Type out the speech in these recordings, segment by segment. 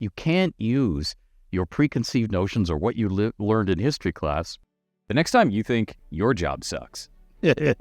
You can't use your preconceived notions or what you learned in history class. The next time you think your job sucks,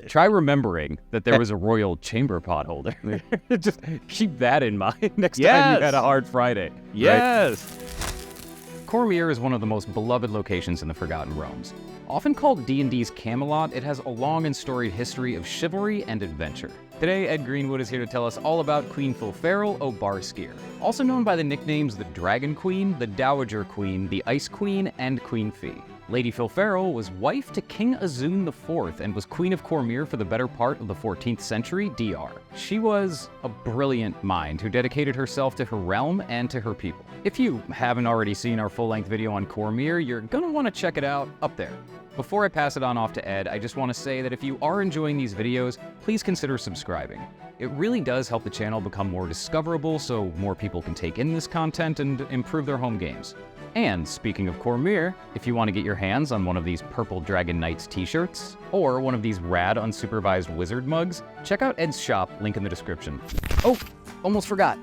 try remembering that there was a royal chamber pot holder. Just keep that in mind next time you had a hard Friday. Yes. Right? Cormyr is one of the most beloved locations in the Forgotten Realms. Often called D&D's Camelot, it has a long and storied history of chivalry and adventure. Today, Ed Greenwood is here to tell us all about Queen Filfaeril Obarskyr, also known by the nicknames the Dragon Queen, the Dowager Queen, the Ice Queen, and Queen Fee. Lady Filfaeril was wife to King Azun IV and was Queen of Cormyr for the better part of the 14th century DR. She was a brilliant mind who dedicated herself to her realm and to her people. If you haven't already seen our full-length video on Cormyr, you're gonna want to check it out up there. Before I pass it on off to Ed, I just want to say that if you are enjoying these videos, please consider subscribing. It really does help the channel become more discoverable so more people can take in this content and improve their home games. And speaking of Cormyr, if you want to get your hands on one of these Purple Dragon Knights t-shirts, or one of these rad unsupervised wizard mugs, check out Ed's shop, link in the description. Oh, almost forgot.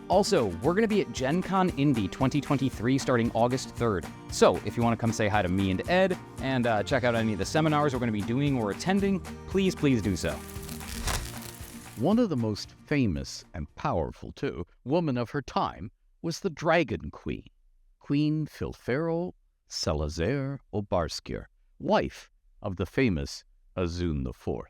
Also, we're going to be at Gen Con Indy 2023 starting August 3rd. So if you want to come say hi to me and Ed, and check out any of the seminars we're going to be doing or attending, please do so. One of the most famous and powerful, too, woman of her time was the Dragon Queen, Queen Filfaeril Selazair Obarskyr, wife of the famous Azun IV.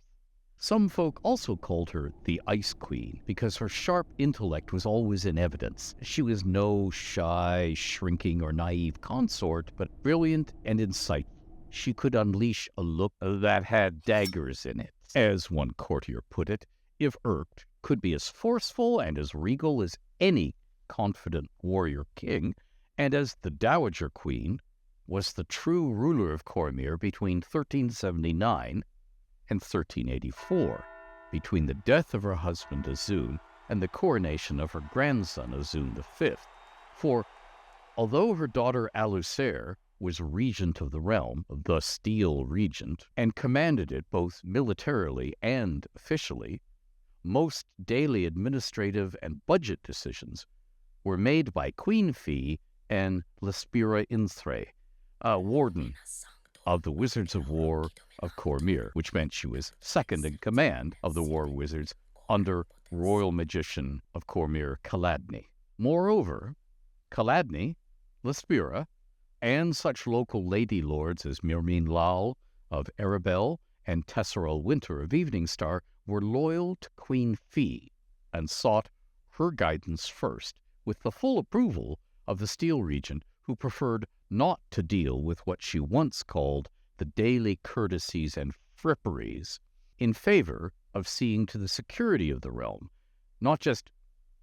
Some folk also called her the Ice Queen because her sharp intellect was always in evidence. She was no shy, shrinking, or naive consort, but brilliant and insightful. She could unleash a look that had daggers in it. As one courtier put it, if irked, could be as forceful and as regal as any confident warrior king, and as the Dowager Queen was the true ruler of Cormyr between 1379 and 1384, between the death of her husband Azun and the coronation of her grandson Azun V. For although her daughter Alusair was regent of the realm, the Steel Regent, and commanded it both militarily and officially, most daily administrative and budget decisions were made by Queen Fee and Lespira Inthre, a warden of the Wizards of War of Cormyr, which meant she was second in command of the war wizards under royal magician of Cormyr, Caladni. Moreover, Caladni, Lespira, and such local lady lords as Mirmeen Lal of Arabel and Tesserel Winter of Eveningstar were loyal to Queen Fee and sought her guidance first, with the full approval of the Steel Regent, who preferred not to deal with what she once called the daily courtesies and fripperies, in favor of seeing to the security of the realm, not just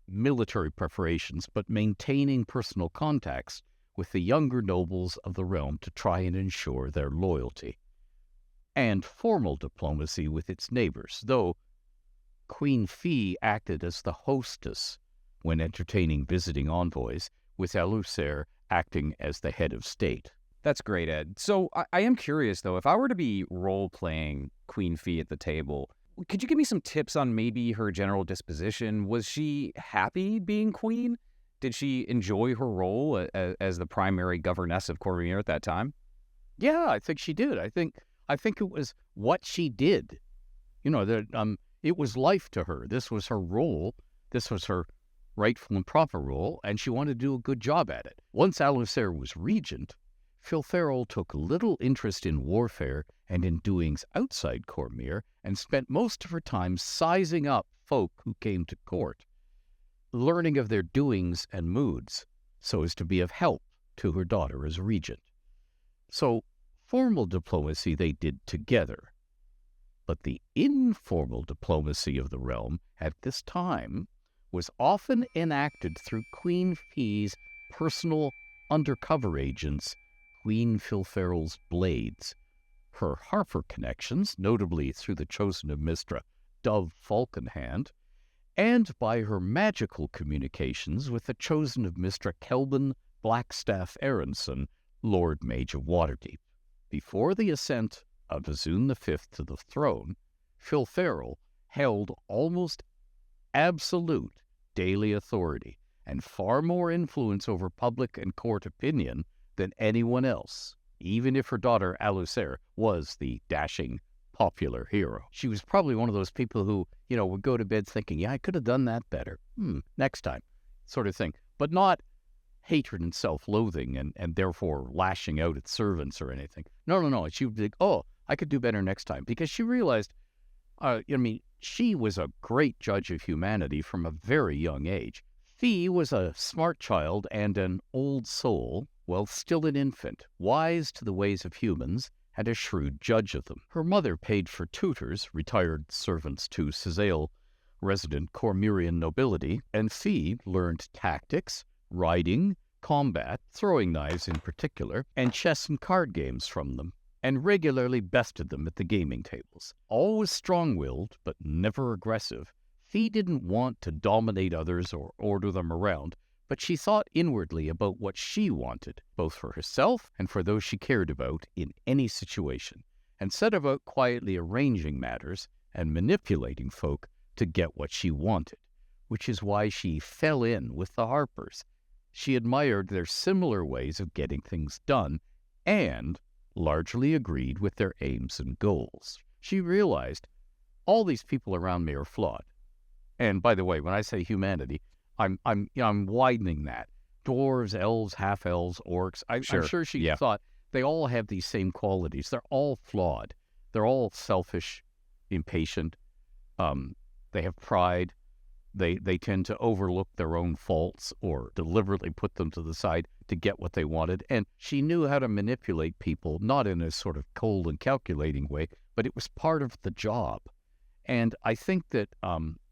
military preparations, but maintaining personal contacts with the younger nobles of the realm to try and ensure their loyalty, and formal diplomacy with its neighbors, though Queen Fee acted as the hostess when entertaining visiting envoys, with Alusair acting as the head of state. That's great, Ed. So I am curious, though, if I were to be role-playing Queen Fee at the table, could you give me some tips on maybe her general disposition? Was she happy being queen? Did she enjoy her role as the primary governess of Cormyr at that time? Yeah, I think she did. I think it was what she did. You know, it was life to her. This was her role. This was her rightful and proper role, and she wanted to do a good job at it. Once Alusair was regent, Filfaeril took little interest in warfare and in doings outside Cormyr, and spent most of her time sizing up folk who came to court, learning of their doings and moods, so as to be of help to her daughter as regent. So formal diplomacy they did together, but the informal diplomacy of the realm at this time was often enacted through Queen Fee's personal undercover agents, Queen Filfaeril's blades. Her Harper connections, notably through the Chosen of Mystra, Dove Falconhand, and by her magical communications with the Chosen of Mystra, Kelvin Blackstaff Aronson, Lord Mage of Waterdeep. Before the ascent of Azun V to the throne, Filfaeril held almost absolute daily authority and far more influence over public and court opinion than anyone else, even if her daughter Alusair was the dashing, popular hero. She was probably one of those people who, would go to bed thinking, yeah, I could have done that better. Next time, sort of thing. But not hatred and self-loathing and therefore lashing out at servants or anything. No. She would be like, oh, I could do better next time. Because she realized, she was a great judge of humanity from a very young age. Fee was a smart child and an old soul, while still an infant, wise to the ways of humans, and a shrewd judge of them. Her mother paid for tutors, retired servants to Selazair, resident Cormyrian nobility, and Fee learned tactics, riding, combat, throwing knives in particular, and chess and card games from them, and regularly bested them at the gaming tables. Always strong-willed, but never aggressive, Fee didn't want to dominate others or order them around, but she thought inwardly about what she wanted, both for herself and for those she cared about in any situation, and set about quietly arranging matters and manipulating folk to get what she wanted, which is why she fell in with the Harpers. She admired their similar ways of getting things done and largely agreed with their aims and goals. She realized, all these people around me are flawed. And by the way, when I say humanity, I'm widening that. Dwarves, elves, half-elves, orcs. I'm sure she thought they all have these same qualities. They're all flawed. They're all selfish, impatient. They have pride. They tend to overlook their own faults or deliberately put them to the side to get what they wanted. And she knew how to manipulate people, not in a sort of cold and calculating way, but it was part of the job. And I think that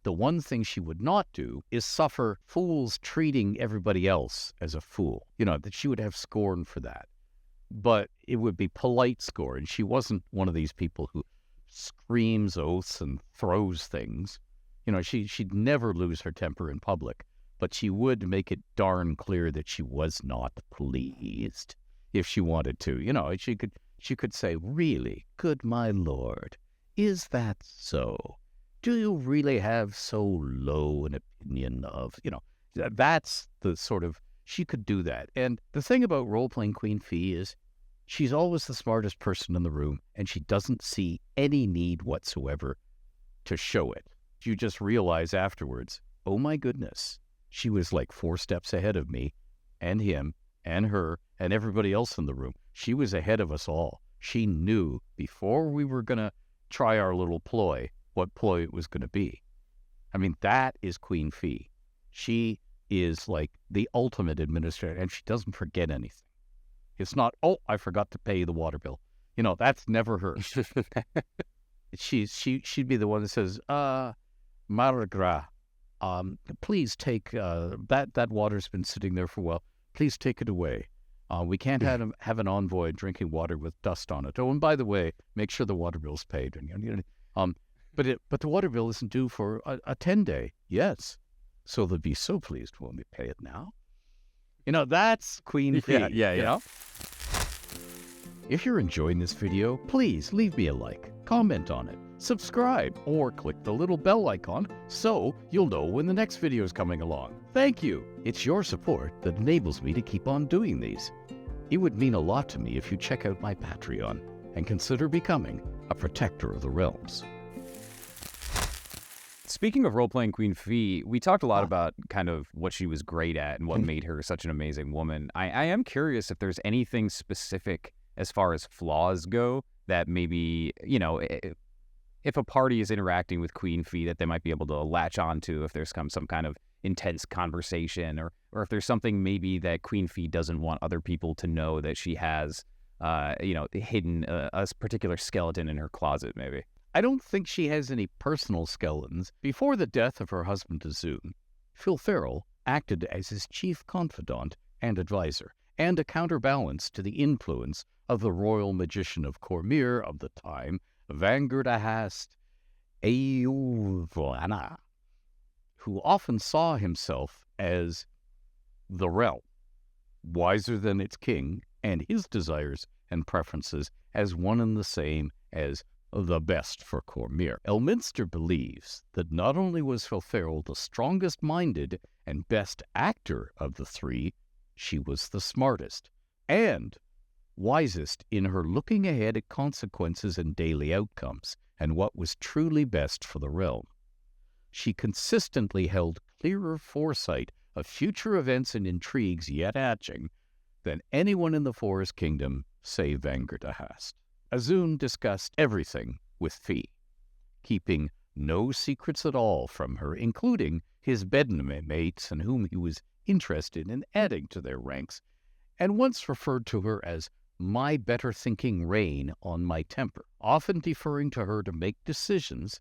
the one thing she would not do is suffer fools treating everybody else as a fool. That she would have scorn for that. But it would be polite scorn. She wasn't one of these people who screams oaths and throws things. She'd never lose her temper in public, but she would make it darn clear that she was not pleased if she wanted to. She could say, really, good my lord, is that so? Do you really have so low an opinion of, that's the sort of, she could do that. And the thing about role-playing Queen Fee is she's always the smartest person in the room, and she doesn't see any need whatsoever to show it. You just realize afterwards, oh my goodness, she was like 4 steps ahead of me and him and her and everybody else in the room. She was ahead of us all. She knew before we were going to try our little ploy, what ploy it was going to be. That is Queen Fee. She is like the ultimate administrator, and she doesn't forget anything. It's not, oh, I forgot to pay the water bill. That's never her. She'd be the one that says, Margra, please take, that water's been sitting there for a while. Please take it away. We can't have an envoy drinking water with dust on it. Oh, and by the way, make sure the water bill's paid. But the water bill isn't due for a 10-day. Yes. So they'll be so pleased when we pay it now. That's Queen Fee. Yeah. If you're enjoying this video, please leave me a like, comment on it, subscribe, or click the little bell icon so you'll know when the next video is coming along. Thank you. It's your support that enables me to keep on doing these. It would mean a lot to me if you check out my Patreon and consider becoming a protector of the realms. Speaking of role-playing Queen Fee, we talked a lot about kind of what she was great at and what made her such an amazing woman. I am curious if there's anything specific as far as flaws go that maybe, if a party is interacting with Queen Fee that they might be able to latch onto if there's some kind of intense conversation or if there's something maybe that Queen Fee doesn't want other people to know that she has, hidden a particular skeleton in her closet maybe. I don't think she has any personal skeletons. Before the death of her husband Azun, Filfaeril acted as his chief confidant and advisor, and a counterbalance to the influence of the royal magician of Cormyr of the time, Vangardahast Euvlana, who often saw himself as the realm, wiser than its king, and his desires and preferences as one and the same as the best for Cormyr. Elminster believes that not only was Filfaeril the strongest-minded and best actor of the three, she was the smartest and wisest in her looking ahead at consequences and daily outcomes and what was truly best for the realm. She consistently held clearer foresight of future events and intrigues yet hatching than anyone in the Forest Kingdom save Vangertahast. Azun discussed everything with Fee, keeping no secrets at all from her, including his bedmates and whom he was interested in adding to their ranks, and once referred to her as my better-thinking rein on my temper, often deferring to her to make decisions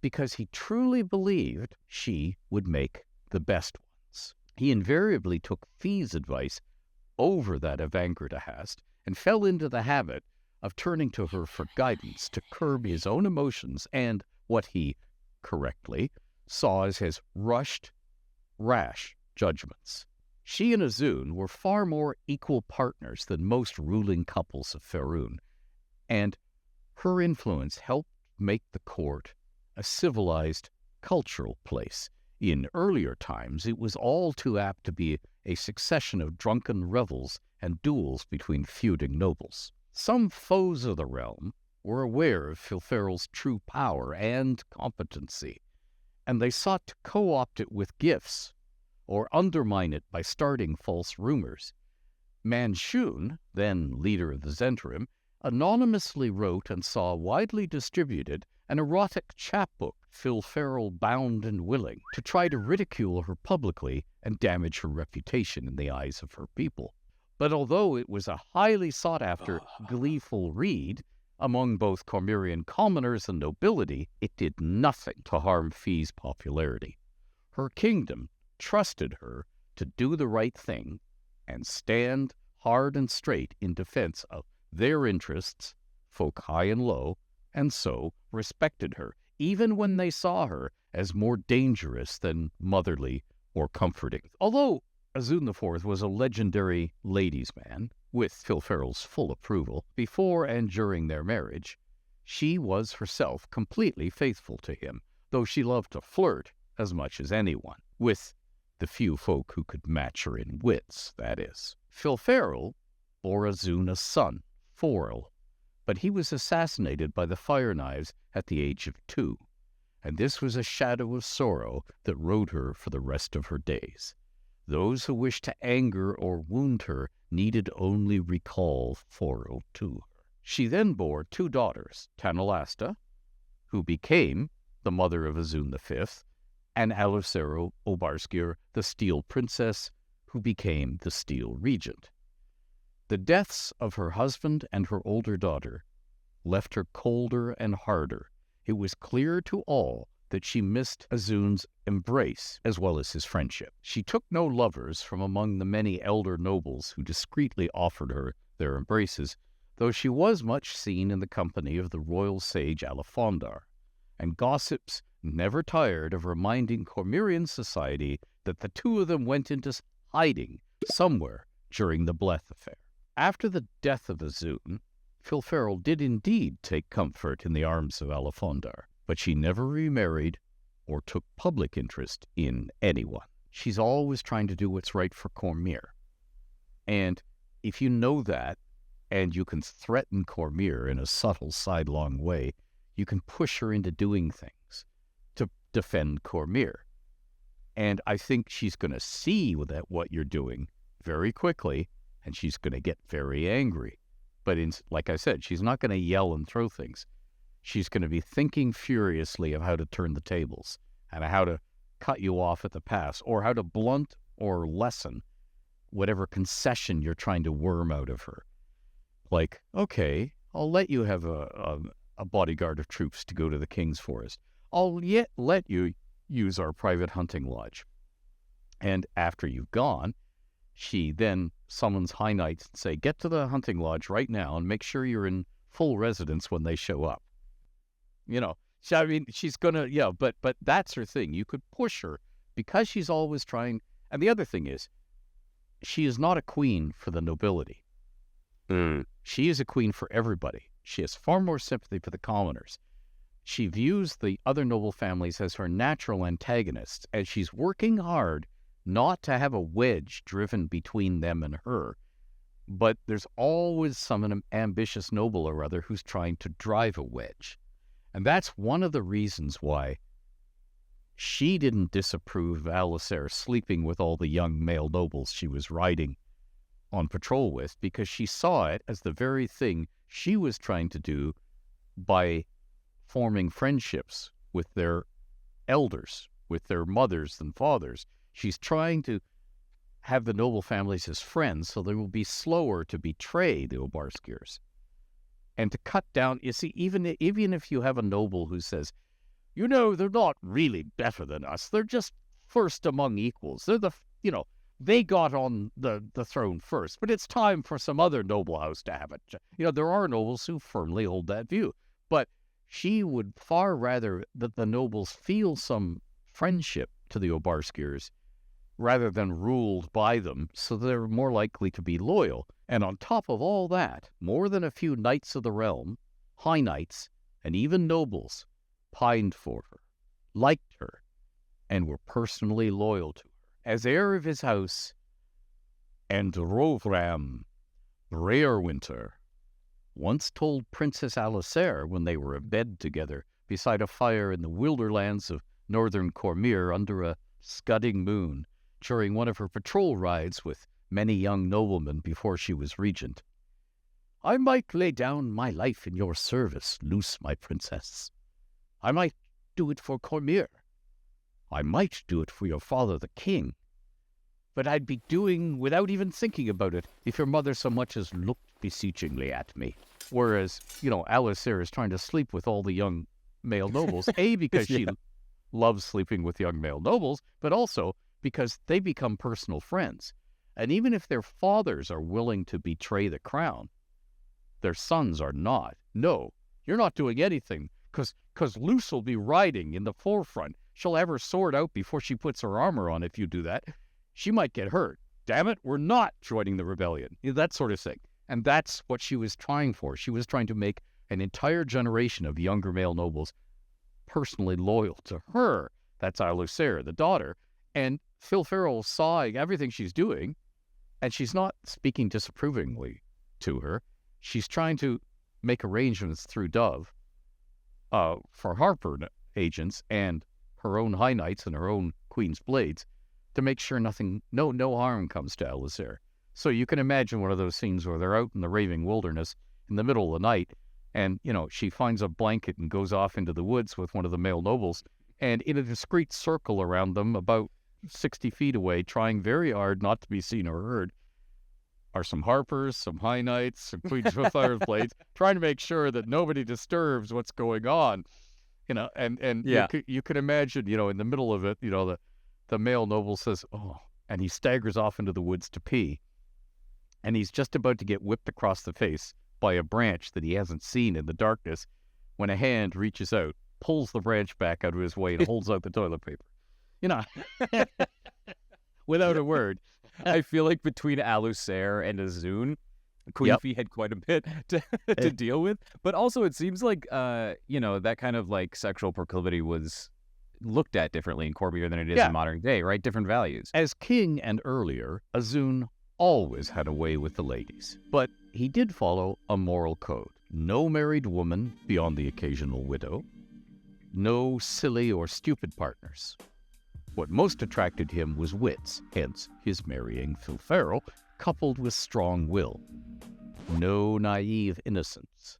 because he truly believed she would make the best ones. He invariably took Fee's advice over that of Vangertahast and fell into the habit of turning to her for guidance to curb his own emotions and what he, correctly, saw as his rushed, rash judgments. She and Azun were far more equal partners than most ruling couples of Faerun, and her influence helped make the court a civilized, cultural place. In earlier times, it was all too apt to be a succession of drunken revels and duels between feuding nobles. Some foes of the realm were aware of Filfaeril's true power and competency, and they sought to co-opt it with gifts or undermine it by starting false rumors. Manshun, then leader of the Zhentarim, anonymously wrote and saw widely distributed an erotic chapbook, Filfaeril Bound and Willing, to try to ridicule her publicly and damage her reputation in the eyes of her people. But although it was a highly sought-after, gleeful read among both Cormyrian commoners and nobility, it did nothing to harm Fee's popularity. Her kingdom trusted her to do the right thing and stand hard and straight in defense of their interests, folk high and low, and so respected her, even when they saw her as more dangerous than motherly or comforting. Although Azun IV was a legendary ladies' man, with Filfaeril's full approval, before and during their marriage, she was herself completely faithful to him, though she loved to flirt as much as anyone, with the few folk who could match her in wits, that is. Filfaeril bore Azun a son, Forel, but he was assassinated by the Fire Knives at the age of 2, and this was a shadow of sorrow that rode her for the rest of her days. Those who wished to anger or wound her needed only recall Forel to her. She then bore 2 daughters, Tanalasta, who became the mother of Azun V, and Filfaeril Obarskyr, the Steel Princess, who became the Steel Regent. The deaths of her husband and her older daughter left her colder and harder. It was clear to all that she missed Azun's embrace as well as his friendship. She took no lovers from among the many elder nobles who discreetly offered her their embraces, though she was much seen in the company of the royal sage Alefondar, and gossips never tired of reminding Cormyrian society that the two of them went into hiding somewhere during the BLeeP affair. After the death of Azun, Filfaeril did indeed take comfort in the arms of Alefondar, but she never remarried or took public interest in anyone. She's always trying to do what's right for Cormyr. And if you know that, and you can threaten Cormyr in a subtle, sidelong way, you can push her into doing things to defend Cormyr. And I think she's going to see that what you're doing very quickly, and she's going to get very angry. But like I said, she's not going to yell and throw things. She's going to be thinking furiously of how to turn the tables and how to cut you off at the pass, or how to blunt or lessen whatever concession you're trying to worm out of her. Like, okay, I'll let you have a bodyguard of troops to go to the King's Forest. I'll yet let you use our private hunting lodge. And after you've gone, she then summons high knights and say, get to the hunting lodge right now and make sure you're in full residence when they show up. You know, I mean, she's going to, yeah, but that's her thing. You could push her because she's always trying. And the other thing is, she is not a queen for the nobility. She is a queen for everybody. She has far more sympathy for the commoners. She views the other noble families as her natural antagonists, and she's working hard not to have a wedge driven between them and her, but there's always some ambitious noble or other who's trying to drive a wedge. And that's one of the reasons why she didn't disapprove of Selazair sleeping with all the young male nobles she was riding on patrol with, because she saw it as the very thing she was trying to do by forming friendships with their elders, with their mothers and fathers. She's trying to have the noble families as friends so they will be slower to betray the Obarskyrs. And to cut down, you see, even if you have a noble who says, you know, they're not really better than us, they're just first among equals. They're they got on the throne first, but it's time for some other noble house to have it. There are nobles who firmly hold that view. But she would far rather that the nobles feel some friendship to the Obarskyrs rather than ruled by them, so they're more likely to be loyal. And on top of all that, more than a few knights of the realm, high knights, and even nobles pined for her, liked her, and were personally loyal to her. As heir of his house, and Rovram Breerwinter once told Princess Selazair when they were abed together beside a fire in the wilderlands of northern Cormyr under a scudding moon during one of her patrol rides with many young noblemen before she was regent. I might lay down my life in your service, Luce, my princess. I might do it for Cormyr. I might do it for your father, the king. But I'd be doing without even thinking about it if your mother so much as looked beseechingly at me. Whereas, Selazair is trying to sleep with all the young male nobles, A, because she loves sleeping with young male nobles, but also because they become personal friends. And even if their fathers are willing to betray the crown, their sons are not. No, you're not doing anything, because Luce will be riding in the forefront. She'll have her sword out before she puts her armor on if you do that. She might get hurt. Damn it, we're not joining the rebellion. That sort of thing. And that's what she was trying for. She was trying to make an entire generation of younger male nobles personally loyal to her. That's Selazair, the daughter. And Filfaeril saw everything she's doing, and she's not speaking disapprovingly to her. She's trying to make arrangements through Dove for Harper agents and her own high knights and her own queen's blades to make sure no harm comes to Selazair. So you can imagine one of those scenes where they're out in the raving wilderness in the middle of the night, and, she finds a blanket and goes off into the woods with one of the male nobles, and in a discreet circle around them, about 60 feet away, trying very hard not to be seen or heard, are some Harpers, some High Knights, some Queens of Fire Blades, trying to make sure that nobody disturbs what's going on. You can imagine, in the middle of it, the male noble says, oh, and he staggers off into the woods to pee. And he's just about to get whipped across the face by a branch that he hasn't seen in the darkness when a hand reaches out, pulls the branch back out of his way, and holds out the toilet paper. Without a word. I feel like between Selazair and Azun, Queen Fee had quite a bit to deal with. But also it seems like, that kind of like sexual proclivity was looked at differently in Cormyr than it is in modern day, right? Different values. As king and earlier, Azun always had a way with the ladies. But he did follow a moral code. No married woman beyond the occasional widow. No silly or stupid partners. What most attracted him was wits, hence his marrying Filfaeril, coupled with strong will. No naive innocence.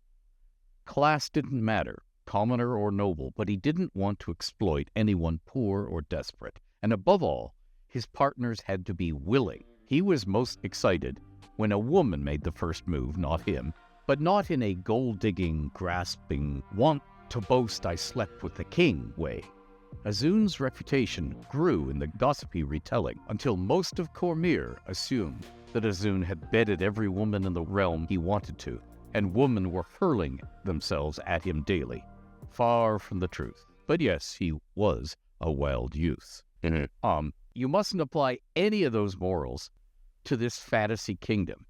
Class didn't matter, commoner or noble, but he didn't want to exploit anyone poor or desperate. And above all, his partners had to be willing. He was most excited when a woman made the first move, not him, but not in a gold-digging, grasping, want to boast I slept with the king way. Azun's reputation grew in the gossipy retelling until most of Cormyr assumed that Azun had bedded every woman in the realm he wanted to, and women were hurling themselves at him daily. Far from the truth. But yes, he was a wild youth. Mm-hmm. You mustn't apply any of those morals to this fantasy kingdom.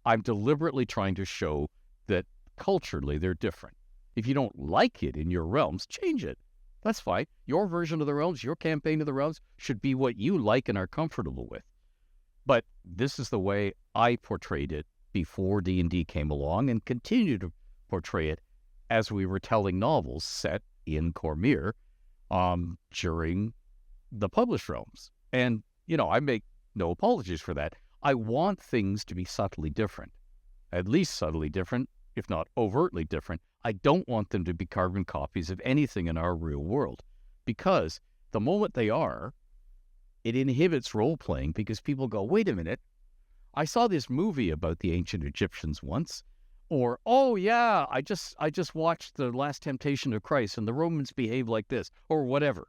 I'm deliberately trying to show that culturally they're different. If you don't like it in your realms, change it. That's fine. Your version of the realms, your campaign of the realms should be what you like and are comfortable with. But this is the way I portrayed it before D&D came along, and continue to portray it as we were telling novels set in Cormyr during the published realms. And, I make no apologies for that. I want things to be subtly different, at least subtly different, if not overtly different. I don't want them to be carbon copies of anything in our real world, because the moment they are, it inhibits role-playing, because people go, wait a minute, I saw this movie about the ancient Egyptians once, or, oh yeah, I just watched The Last Temptation of Christ and the Romans behave like this, or whatever.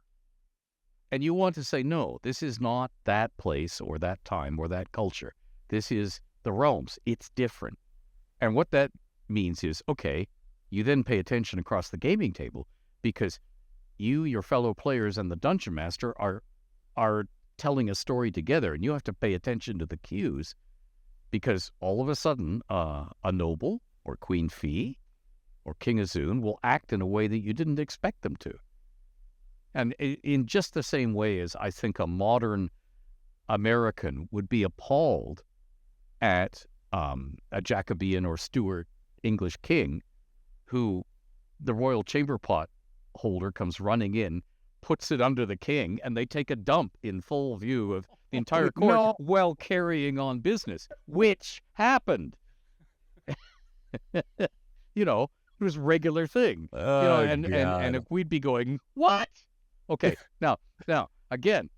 And you want to say, no, this is not that place or that time or that culture. This is the realms. It's different. And what that means is, okay, you then pay attention across the gaming table, because you, your fellow players, and the dungeon master are telling a story together, and you have to pay attention to the cues, because all of a sudden a noble or Queen Fee or King Azun will act in a way that you didn't expect them to. And in just the same way as I think a modern American would be appalled at a Jacobean or Stuart English king who the royal chamber pot holder comes running in, puts it under the king, and they take a dump in full view of the entire court while carrying on business, which happened. It was a regular thing. And if we'd be going, what? Okay, now, again,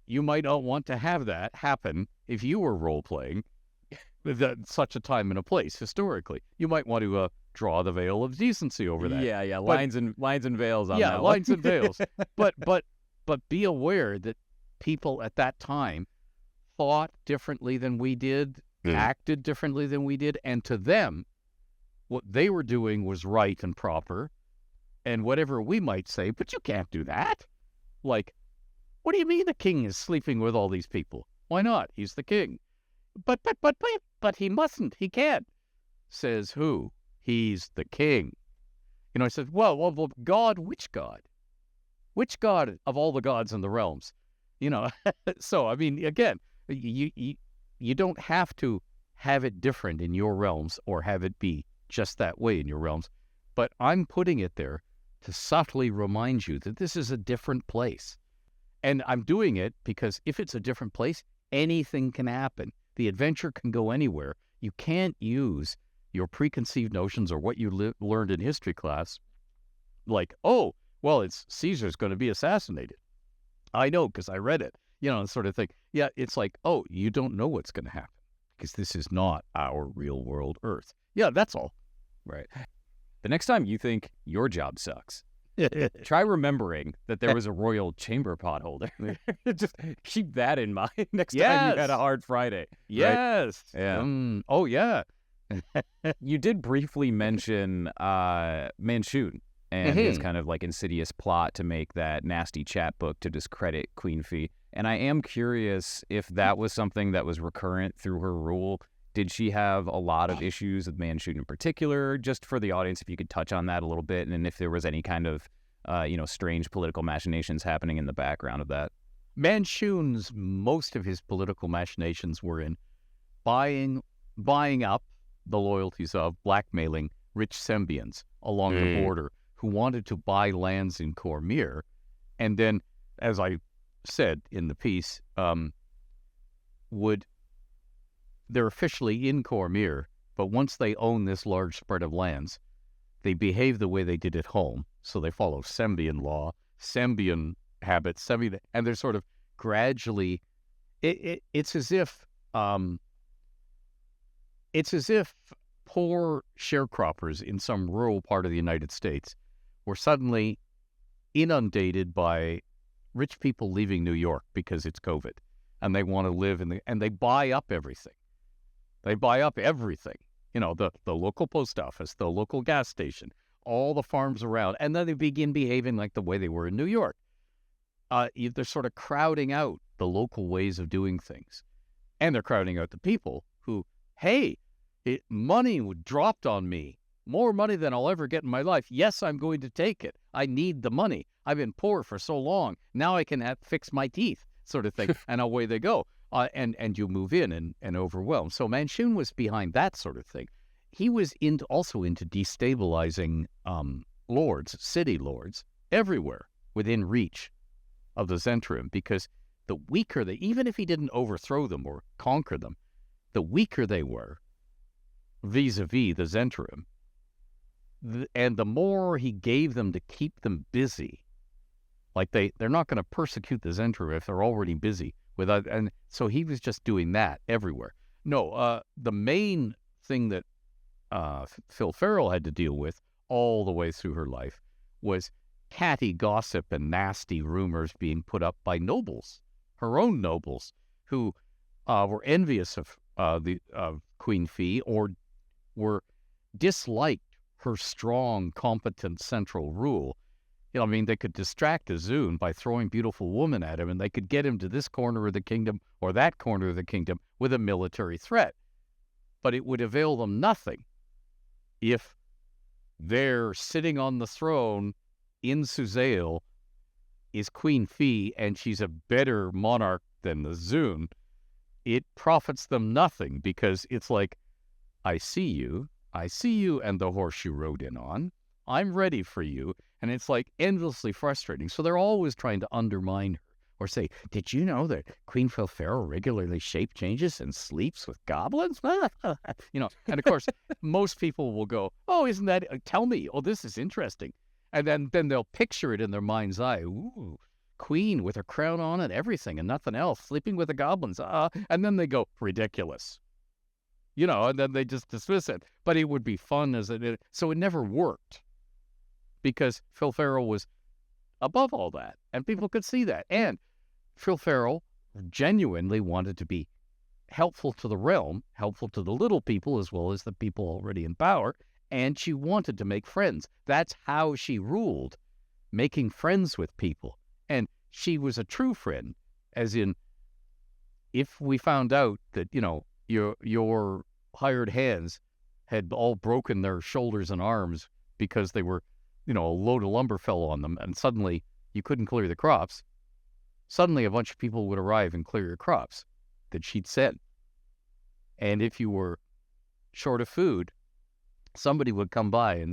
you might not want to have that happen if you were role-playing at such a time and a place historically. You might want to draw the veil of decency over that. Yeah, lines and veils on that. Yeah, lines and veils. But be aware that people at that time thought differently than we did, acted differently than we did, and to them, what they were doing was right and proper. And whatever we might say, but you can't do that. Like, what do you mean the king is sleeping with all these people? Why not? He's the king. But he mustn't. He can't. Says who? He's the king. I said, well, God, which God? Which God of all the gods in the realms? So, I mean, again, you don't have to have it different in your realms or have it be just that way in your realms. But I'm putting it there to subtly remind you that this is a different place. And I'm doing it because if it's a different place, anything can happen. The adventure can go anywhere. You can't use your preconceived notions or what you learned in history class, like, oh, well, it's Caesar's going to be assassinated. I know because I read it, sort of thing. Yeah, it's like, oh, you don't know what's going to happen because this is not our real world Earth. Yeah, that's all. Right. The next time you think your job sucks, try remembering that there was a royal chamber pot holder. Just keep that in mind next time you had a hard Friday. Yes. Right? Yeah. Oh, yeah. You did briefly mention Manchun and his kind of like insidious plot to make that nasty chapbook to discredit Queen Fee. And I am curious if that was something that was recurrent through her rule. Did she have a lot of issues with Manchun in particular? Just for the audience, if you could touch on that a little bit, and if there was any kind of, strange political machinations happening in the background of that. Manchun's, most of his political machinations were in buying up the loyalties of, blackmailing rich Sembians along the border who wanted to buy lands in Cormyr. And then, as I said in the piece, they're officially in Cormyr, but once they own this large spread of lands, they behave the way they did at home. So they follow Sembian law, Sembian habits, and they're sort of gradually. It's as if poor sharecroppers in some rural part of the United States were suddenly inundated by rich people leaving New York because it's COVID, and they want to live and they buy up everything. They buy up everything, the local post office, the local gas station, all the farms around, and then they begin behaving like the way they were in New York. They're sort of crowding out the local ways of doing things, and they're crowding out the people who, hey, money dropped on me more money than I'll ever get in my life. Yes, I'm going to take it. I need the money. I've been poor for so long. Now I can fix my teeth, sort of thing. And away they go. And you move in and overwhelm. So Manshoon was behind that sort of thing. He was also into destabilizing lords, city lords, everywhere within reach of the Zentrum, because the weaker they, even if he didn't overthrow them or conquer them, the weaker they were vis-a-vis the Zentrum, and the more he gave them to keep them busy, like they're not going to persecute the Zentrum if they're already busy with it. And so he was just doing that everywhere. No, the main thing that Filfaeril had to deal with all the way through her life was catty gossip and nasty rumors being put up by nobles, her own nobles, who were envious of Queen Fee, or were disliked her strong, competent central rule. I mean, they could distract Azun by throwing beautiful women at him, and they could get him to this corner of the kingdom or that corner of the kingdom with a military threat. But it would avail them nothing if they're sitting on the throne in Suzail is Queen Fee, and she's a better monarch than Azun. It profits them nothing, because it's like, I see you, and the horse you rode in on. I'm ready for you. And it's like endlessly frustrating. So they're always trying to undermine her or say, did you know that Queen Filfaeril regularly shape changes and sleeps with goblins? And of course, most people will go, oh, isn't that, tell me, oh, this is interesting. And then they'll picture it in their mind's eye. Ooh, queen with her crown on and everything and nothing else, sleeping with the goblins. And then they go, ridiculous. And then they just dismiss it. But it would be fun so it never worked, because Filfaeril was above all that, and people could see that. And Filfaeril genuinely wanted to be helpful to the realm, helpful to the little people as well as the people already in power, and she wanted to make friends. That's how she ruled, making friends with people. And she was a true friend, as in, if we found out that, your hired hands had all broken their shoulders and arms because they were, a load of lumber fell on them, and suddenly you couldn't clear the crops, suddenly a bunch of people would arrive and clear your crops that she'd sent. And if you were short of food, somebody would come by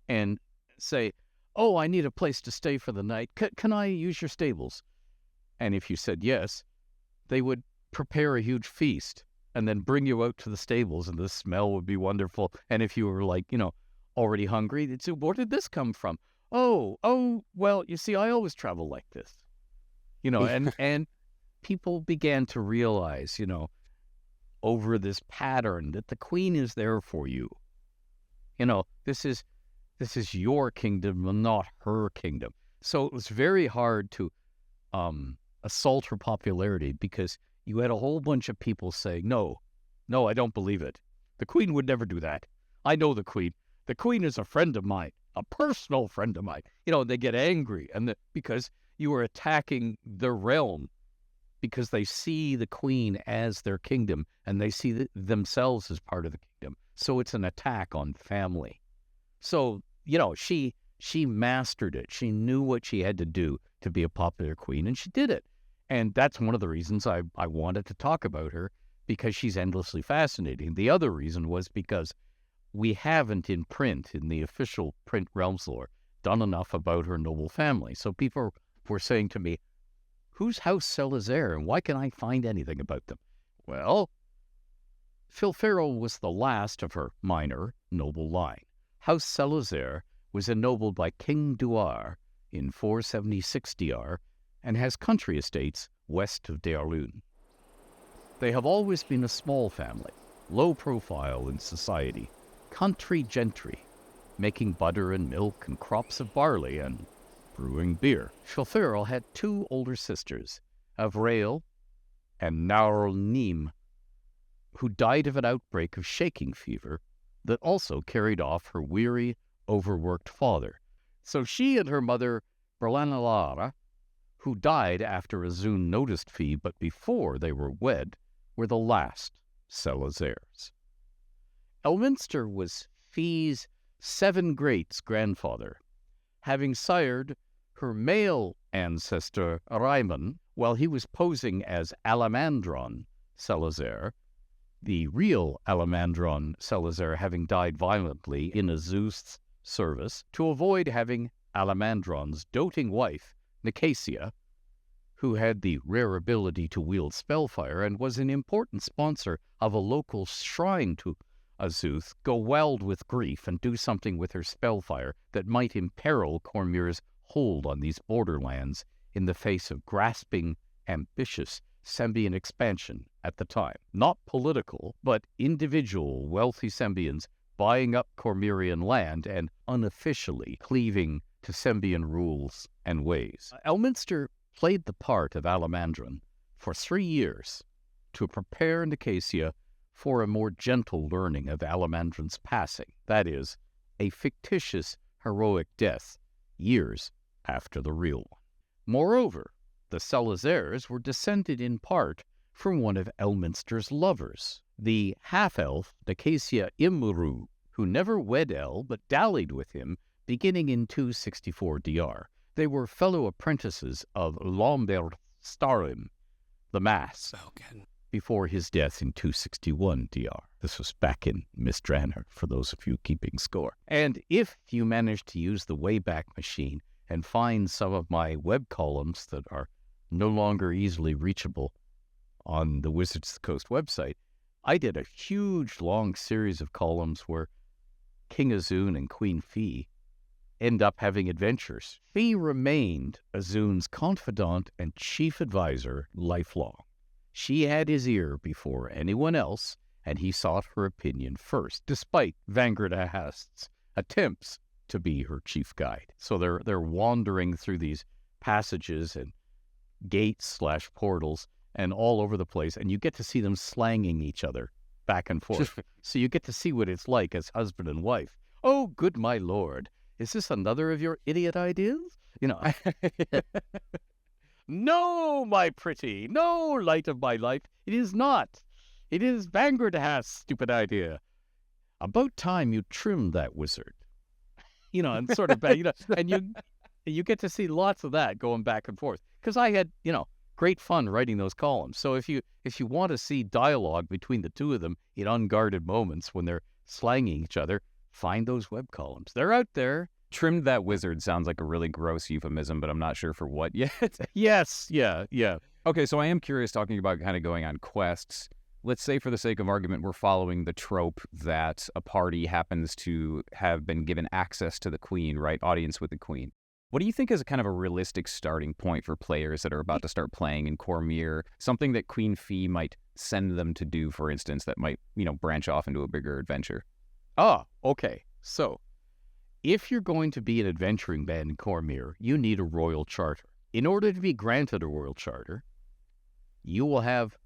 and say, oh, I need a place to stay for the night. Can I use your stables? And if you said yes, they would prepare a huge feast and then bring you out to the stables, and the smell would be wonderful. And if you were already hungry, they'd say, where did this come from? Oh, well, you see, I always travel like this. And people began to realize, over this pattern, that the queen is there for you. This is your kingdom and not her kingdom. So it was very hard to assault her popularity, because you had a whole bunch of people saying, no, I don't believe it. The queen would never do that. I know the queen. The queen is a friend of mine, a personal friend of mine. They get angry because you are attacking the realm, because they see the queen as their kingdom, and they see themselves as part of the kingdom. So it's an attack on family. So, she mastered it. She knew what she had to do to be a popular queen, and she did it. And that's one of the reasons I wanted to talk about her, because she's endlessly fascinating. The other reason was because we haven't in print, in the official print Realmslore, done enough about her noble family. So people were saying to me, who's House Salazar, and why can I find anything about them? Well, Filfaeril was the last of her minor noble line. House Salazar was ennobled by King Duergar in 476 DR and has country estates west of Dearlun. They have always been a small family, low profile in society, country gentry, making butter and milk and crops of barley and brewing beer. Filfaeril had two older sisters, Avrail and Naurlnim, who died of an outbreak of shaking fever that also carried off her weary, overworked father. So she and her mother, Berlanalara, who died after Azun noticed Fee but before they were wed, were the last Salazars. Elminster was Fee's seven greats grandfather, having sired her male ancestor Raimon while he was posing as Alamandron Selazair, the real Alamandron Selazair having died violently in Azuz's service, to avoid having Alamandron's doting wife, Nicasia, who had the rare ability to wield spellfire and was an important sponsor of a local shrine to Azuth, go wild with grief and do something with her spellfire that might imperil Cormyr's hold on these borderlands in the face of grasping, ambitious Sembian expansion at the time. Not political, but individual wealthy Sembians buying up Cormyrian land and unofficially cleaving to Sembian rules and ways. Elminster played the part of Alamandron for 3 years to prepare Nicasia for a more gentle learning of Alamandron's passing, that is, a fictitious heroic death years after the real one. Moreover, the Salazars were descended in part from one of Elminster's lovers, the half-elf Nicasia Imru, who never wed El but dallied with him beginning in 264 DR. They were fellow apprentices of Lambert Starim, the Mass, before his death in 261 DR. This was back in Mistranner, for those of you keeping score. And if you manage to use the Wayback Machine and find some of my web columns that are no longer easily reachable on the Wizards of the Coast website, I did a huge, long series of columns where King Azun and Queen Fee end up having adventures. Fee remained Azun's confidant and chief advisor lifelong. She had his ear before anyone else, and he sought her opinion first, despite Vangradahast's attempts to be her chief guide. So they're wandering through these passages and gates/portals and all over the place, and you get to see them slanging each other back and forth. So you get to see what it's like as husband and wife. Oh, good my lord, is this another of your idiot ideas? You know, no, my pretty, no, light of my life, it is not. It is Vangradahast's stupid idea. About time you trimmed that wizard. You know, and sort of, you know, and you get to see lots of that going back and forth. Because I had, you know, great fun writing those columns. So if you want to see dialogue between the two of them in unguarded moments when they're slanging each other, find those web columns. They're out there. Trimmed that wizard sounds like a really gross euphemism, but I'm not sure for what yet. Yes, yeah. Okay, so I am curious, talking about kind of going on quests. Let's say, for the sake of argument, we're following the trope that a party happens to have been given access to the queen, right? Audience with the queen. What do you think is a kind of a realistic starting point for players that are about to start playing in Cormyr? Something that Queen Fee might send them to do, for instance, that might, you know, branch off into a bigger adventure. Ah, okay. So, if you're going to be an adventuring band in Cormyr, you need a royal charter. In order to be granted a royal charter, you will have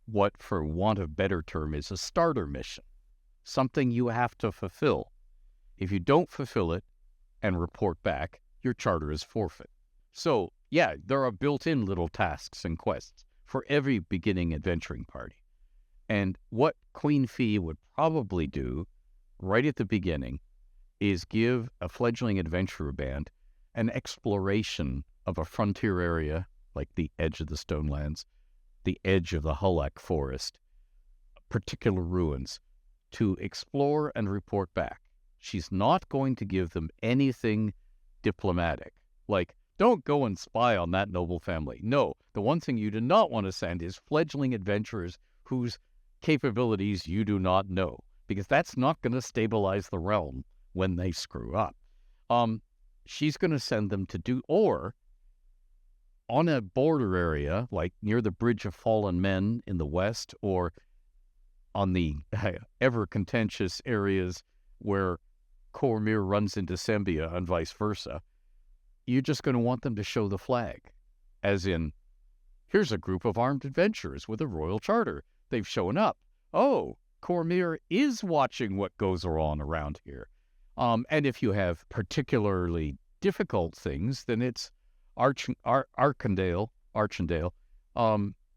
what, for want of better term, is a starter mission. Something you have to fulfill. If you don't fulfill it and report back, your charter is forfeit. So, yeah, there are built-in little tasks and quests for every beginning adventuring party. And what Queen Fee would probably do right at the beginning is give a fledgling adventurer band an exploration of a frontier area, like the edge of the Stonelands, the edge of the Hullak Forest, particular ruins, to explore and report back. She's not going to give them anything diplomatic, like, don't go and spy on that noble family. No, the one thing you do not want to send is fledgling adventurers whose capabilities you do not know, because that's not going to stabilize the realm when they screw up. She's going to send them to do, or on a border area, like near the Bridge of Fallen Men in the west, or on the ever-contentious areas where Cormyr runs into Sembia and vice versa, you're just going to want them to show the flag. As in, here's a group of armed adventurers with a royal charter. They've shown up. Oh, Cormyr is watching what goes on around here. And if you have particularly difficult things, then it's Archendale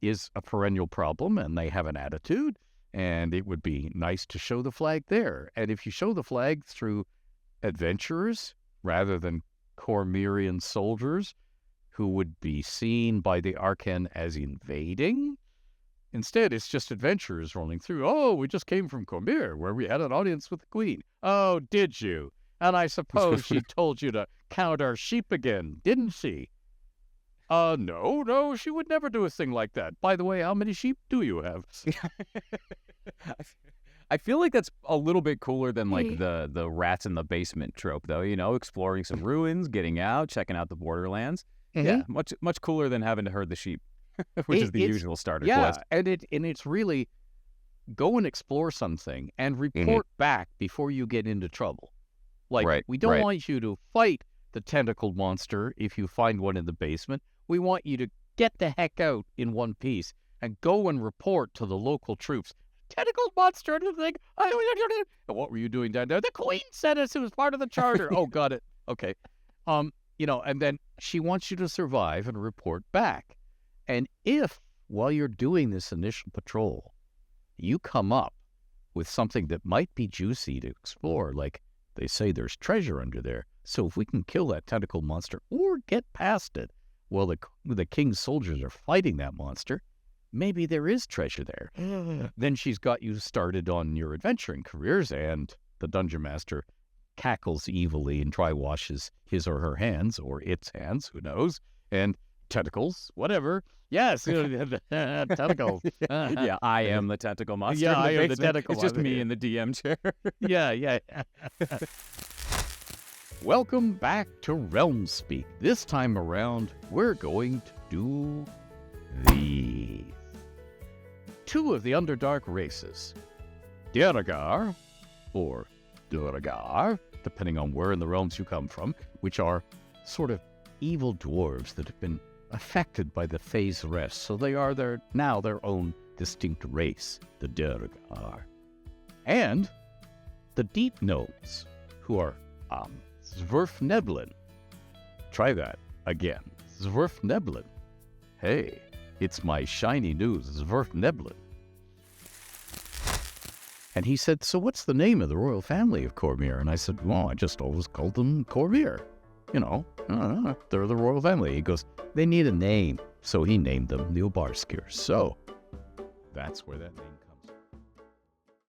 is a perennial problem, and they have an attitude, and it would be nice to show the flag there. And if you show the flag through adventurers rather than Cormyrian soldiers who would be seen by the Arcan as invading. Instead, it's just adventurers rolling through. Oh, we just came from Cormyr, where we had an audience with the Queen. Oh, did you? And I suppose she told you to count our sheep again, didn't she? No, she would never do a thing like that. By the way, how many sheep do you have? I feel like that's a little bit cooler than like the rats in the basement trope, though. You know, exploring some ruins, getting out, checking out the borderlands. Yeah, much cooler than having to herd the sheep, which is the usual starter quest. Yeah, and it's really go and explore something and report back before you get into trouble. Like, we don't want you to fight the tentacled monster if you find one in the basement. We want you to get the heck out in one piece and go and report to the local troops. Tentacled monster and the thing. What were you doing down there? The Queen said it was part of the charter. Oh, got it. Okay. And then she wants you to survive and report back. And if, while you're doing this initial patrol, you come up with something that might be juicy to explore, like they say there's treasure under there. So if we can kill that tentacled monster or get past it while the king's soldiers are fighting that monster, maybe there is treasure there. Then she's got you started on your adventuring careers, and the dungeon master cackles evilly and dry washes his or her hands, or its hands, who knows, and tentacles, whatever. Yes, tentacles. Yeah, I am the tentacle monster. Yeah, I am the basement. tentacle It's just monster. me in the DM chair. Yeah. Welcome back to Realmspeak. This time around, we're going to do these. Two of the Underdark races, Duergar, or Duergar, depending on where in the realms you come from, which are sort of evil dwarves that have been affected by the Phase Rest, so they are now their own distinct race, the Duergar. And the Deep Gnomes, who are Svirfneblin. Try that again. Svirfneblin. Hey, it's my shiny news, Svirfneblin. And he said, so what's the name of the royal family of Cormyr? And I said, well, I just always called them Cormyr. They're the royal family. He goes, they need a name. So he named them the Obarskyr. So that's where that name comes from.